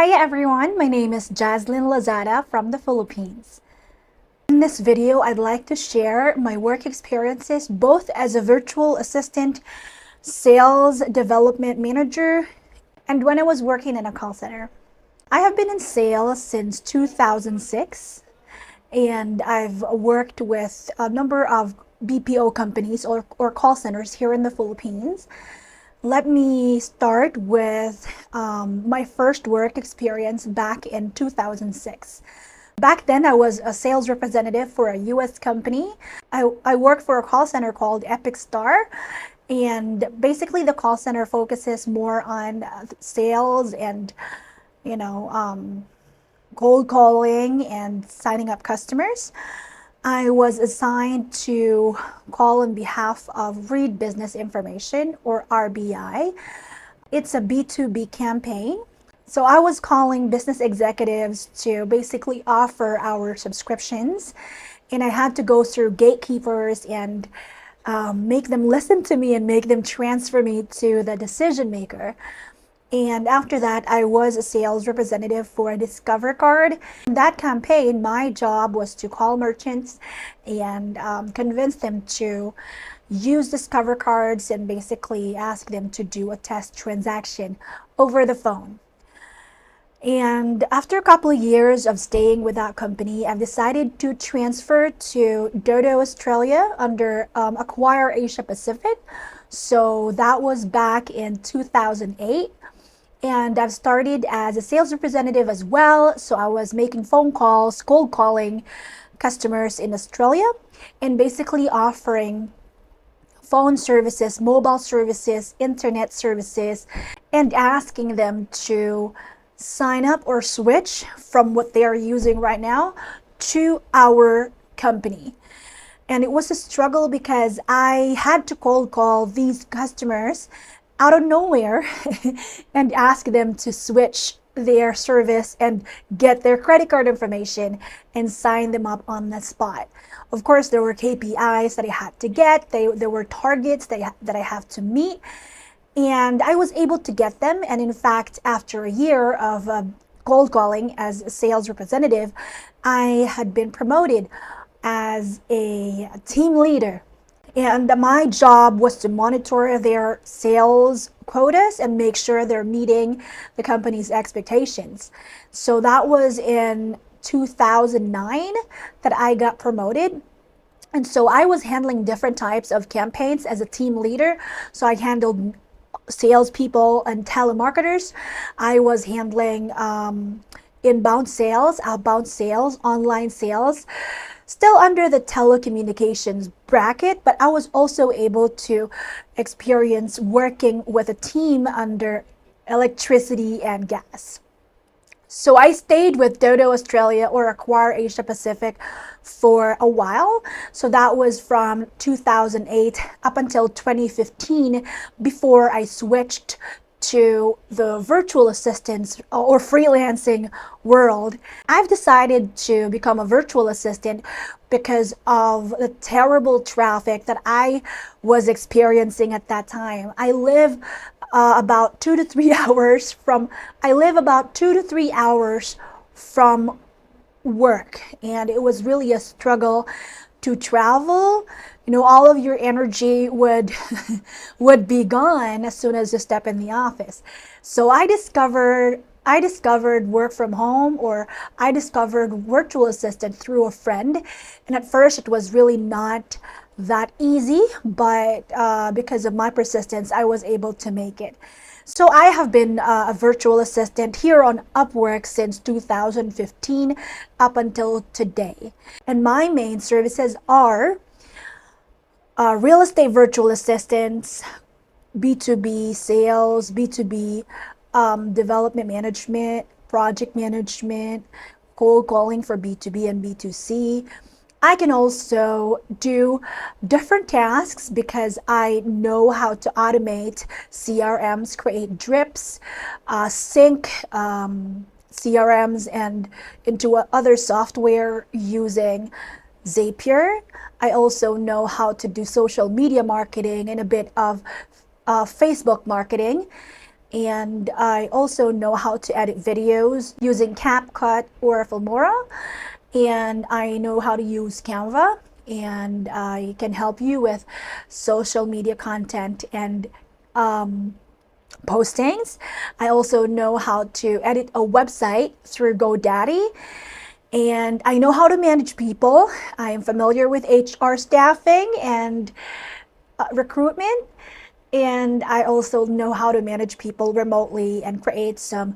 Hi everyone, my name is Jazzlyn Lozada from the Philippines. In this video, I'd like to share my work experiences both as a virtual assistant, sales development manager, and when I was working in a call center. I have been in sales since 2006, and I've worked with a number of BPO companies or call centers here in the Philippines. Let me start with my first work experience back in 2006. Back then, I was a sales representative for a US company. I worked for a call center called Epic Star, and basically the call center focuses more on sales and, cold calling and signing up customers. I was assigned to call on behalf of Read Business Information, or RBI. It's a B2B campaign. So I was calling business executives to basically offer our subscriptions, and I had to go through gatekeepers and make them listen to me and make them transfer me to the decision maker. And after that, I was a sales representative for a Discover card. In that campaign, my job was to call merchants and convince them to use Discover cards and basically ask them to do a test transaction over the phone. And after a couple of years of staying with that company, I've decided to transfer to Dodo Australia under Acquire Asia Pacific. So that was back in 2008. And I've started as a sales representative as well. So I was making phone calls, cold calling customers in Australia, and basically offering phone services, mobile services, internet services, and asking them to sign up or switch from what they are using right now to our company. And it was a struggle because I had to cold call these customers out of nowhere and ask them to switch their service and get their credit card information and sign them up on the spot. Of course, there were KPIs that I had to get. There were targets that I have to meet. And I was able to get them. And in fact, after a year of cold calling as a sales representative, I had been promoted as a team leader. And my job was to monitor their sales quotas and make sure they're meeting the company's expectations. So that was in 2009 that I got promoted. And so I was handling different types of campaigns as a team leader. So I handled salespeople and telemarketers. I was handling inbound sales, outbound sales, online sales, still under the telecommunications bracket, but I was also able to experience working with a team under electricity and gas. So I stayed with Dodo Australia or Acquire Asia Pacific for a while. So that was from 2008 up until 2015 before I switched to the virtual assistants or freelancing world. I've decided to become a virtual assistant because of the terrible traffic that I was experiencing at that time. I live about 2 to 3 hours from work, and it was really a struggle to travel. All of your energy would be gone as soon as you step in the office. So I discovered work from home, or I discovered virtual assistant through a friend. And at first it was really not that easy, but because of my persistence, I was able to make it. So I have been a virtual assistant here on Upwork since 2015 up until today. And my main services are real estate virtual assistants, B2B sales, B2B development management, project management, cold calling for B2B and B2C. I can also do different tasks because I know how to automate CRMs, create drips, sync CRMs and into other software using Zapier. I also know how to do social media marketing and a bit of Facebook marketing. And I also know how to edit videos using CapCut or Filmora. And I know how to use Canva, and I can help you with social media content and postings. I also know how to edit a website through GoDaddy, and I know how to manage people. I am familiar with HR staffing and recruitment, and I also know how to manage people remotely and create some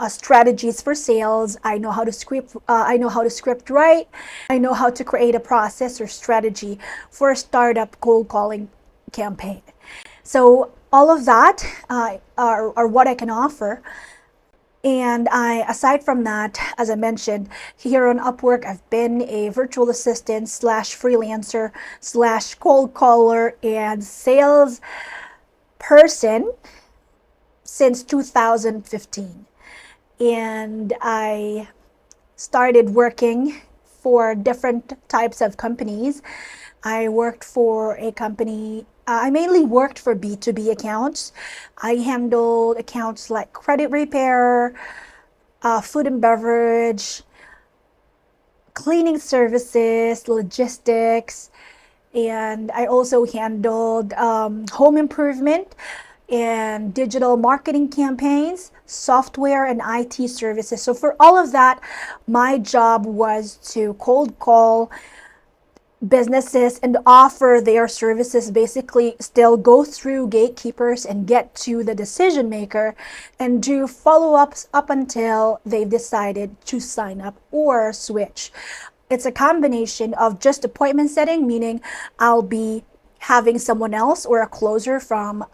strategies for sales. I know how to script. I know how to script write. I know how to create a process or strategy for a startup cold calling campaign. So all of that are what I can offer. And aside from that, as I mentioned, here on Upwork, I've been a virtual assistant slash freelancer slash cold caller and sales person since 2015. And I started working for different types of companies. I worked for a company, I mainly worked for B2B accounts. I handled accounts like credit repair, food and beverage, cleaning services, logistics, and I also handled home improvement and digital marketing campaigns, software and IT services. So for all of that, my job was to cold call businesses and offer their services, basically still go through gatekeepers and get to the decision maker and do follow-ups up until they've decided to sign up or switch. It's a combination of just appointment setting, meaning I'll be having someone else or a closer from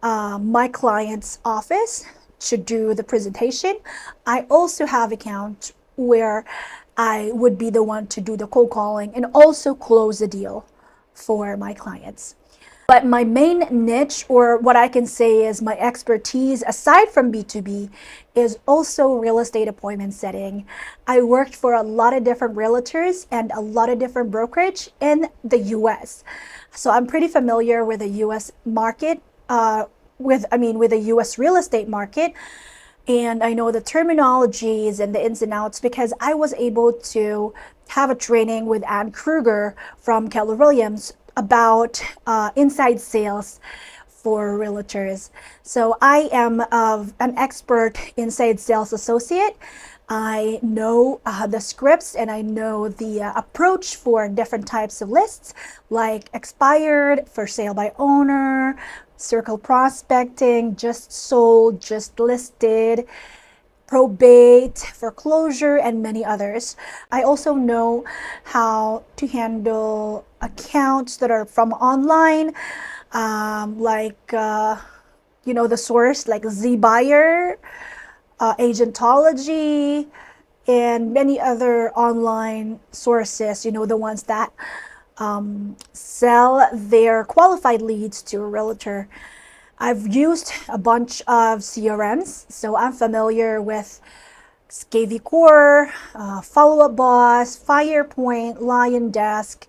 my client's office to do the presentation. I also have accounts where I would be the one to do the cold calling and also close the deal for my clients. But my main niche, or what I can say is my expertise aside from B2B, is also real estate appointment setting. I worked for a lot of different realtors and a lot of different brokerage in the US. So I'm pretty familiar with the US market, with the US real estate market. And I know the terminologies and the ins and outs because I was able to have a training with Ann Kruger from Keller Williams about inside sales for realtors. So I am an expert inside sales associate. I know the scripts and I know the approach for different types of lists like expired, for sale by owner, circle prospecting, just sold, just listed, probate, foreclosure, and many others. I also know how to handle accounts that are from online, the source like ZBuyer, Agentology, and many other online sources, the ones that sell their qualified leads to a realtor. I've used a bunch of CRMs, so I'm familiar with KV Core, Follow Up Boss, Firepoint, Lion Desk,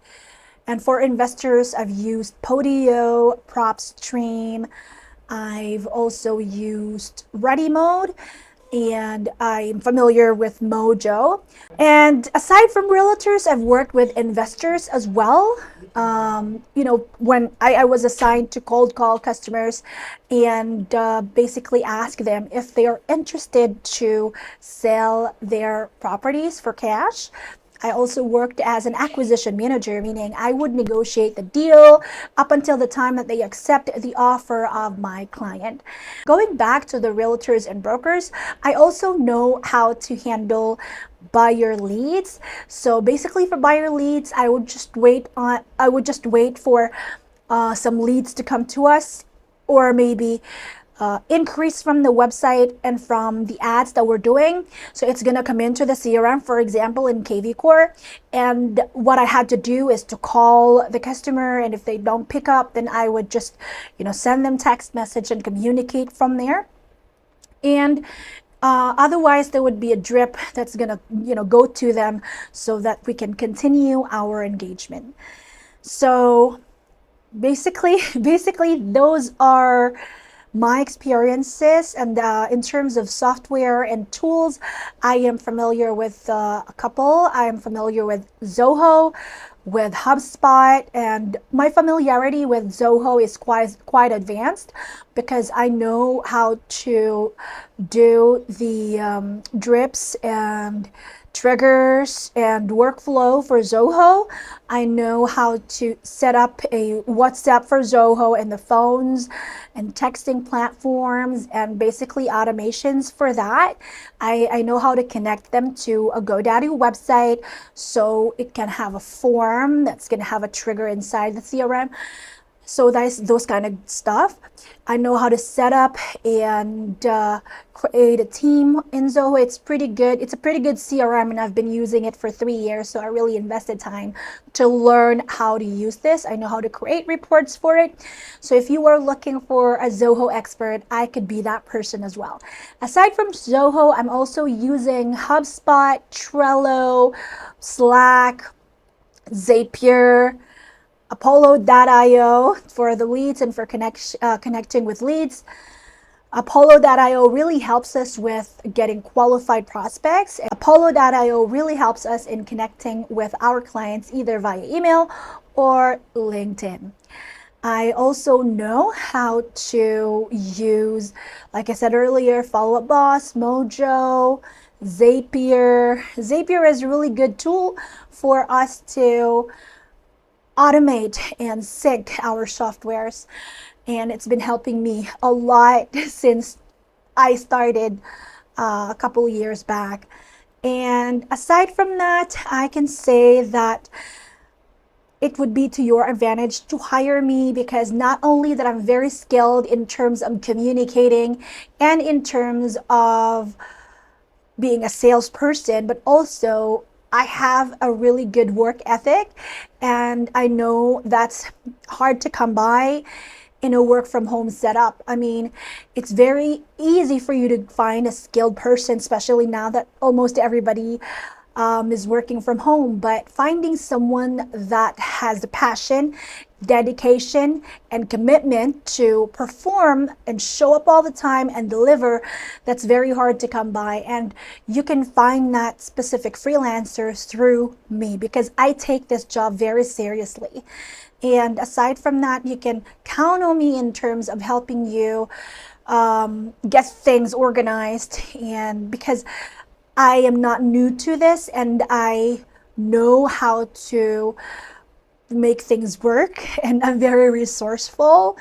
and for investors, I've used Podio, PropStream. I've also used Ready Mode, and I'm familiar with Mojo. And aside from realtors, I've worked with investors as well. When I was assigned to cold call customers and basically ask them if they are interested to sell their properties for cash. I also worked as an acquisition manager, meaning I would negotiate the deal up until the time that they accept the offer of my client. Going back to the realtors and brokers, I also know how to handle buyer leads. So basically for buyer leads, I would just wait for some leads to come to us, or maybe increase from the website and from the ads that we're doing. So it's going to come into the CRM, for example, in KV Core. And what I had to do is to call the customer. And if they don't pick up, then I would just, send them text message and communicate from there. And otherwise, there would be a drip that's going to, go to them so that we can continue our engagement. So basically, those are my experiences, and in terms of software and tools, I am familiar with a couple. I am familiar with Zoho, with HubSpot, and my familiarity with Zoho is quite advanced because I know how to do the drips and triggers and workflow for Zoho. I know how to set up a WhatsApp for Zoho and the phones and texting platforms and basically automations for that. I know how to connect them to a GoDaddy website so it can have a form that's going to have a trigger inside the CRM. So that's those kind of stuff. I know how to set up and create a team in Zoho. It's pretty good. It's a pretty good CRM, and I've been using it for 3 years. So I really invested time to learn how to use this. I know how to create reports for it. So if you are looking for a Zoho expert, I could be that person as well. Aside from Zoho, I'm also using HubSpot, Trello, Slack, Zapier, Apollo.io for the leads and for connecting with leads. Apollo.io really helps us with getting qualified prospects. Apollo.io really helps us in connecting with our clients either via email or LinkedIn. I also know how to use, like I said earlier, Follow Up Boss, Mojo, Zapier. Zapier is a really good tool for us to automate and sync our softwares, and it's been helping me a lot since I started a couple of years back. And aside from that, I can say that it would be to your advantage to hire me because not only that I'm very skilled in terms of communicating and in terms of being a salesperson, but also I have a really good work ethic, and I know that's hard to come by in a work from home setup. I mean, it's very easy for you to find a skilled person, especially now that almost everybody is working from home, but finding someone that has the passion, dedication, and commitment to perform and show up all the time and deliver, that's very hard to come by. And you can find that specific freelancers through me because I take this job very seriously. And aside from that, you can count on me in terms of helping you get things organized, and because I am not new to this and I know how to make things work, and I'm very resourceful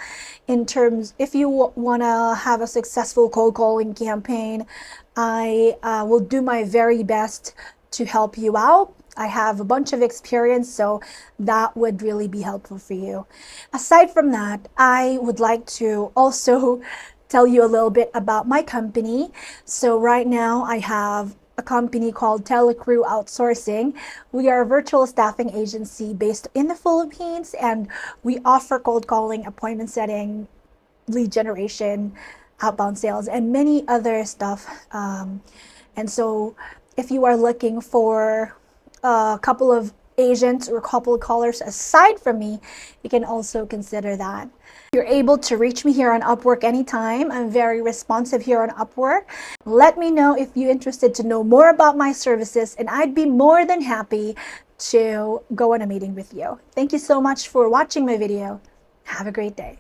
in terms, if you want to have a successful cold calling campaign, I will do my very best to help you out. I have a bunch of experience, so that would really be helpful for you. Aside from that, I would like to also tell you a little bit about my company. So right now I have a company called Telecrew Outsourcing. We are a virtual staffing agency based in the Philippines, and we offer cold calling, appointment setting, lead generation, outbound sales, and many other stuff. And so if you are looking for a couple of agents or a couple of callers aside from me, you can also consider that. You're able to reach me here on Upwork anytime. I'm very responsive here on Upwork. Let me know if you're interested to know more about my services, and I'd be more than happy to go on a meeting with you. Thank you so much for watching my video. Have a great day.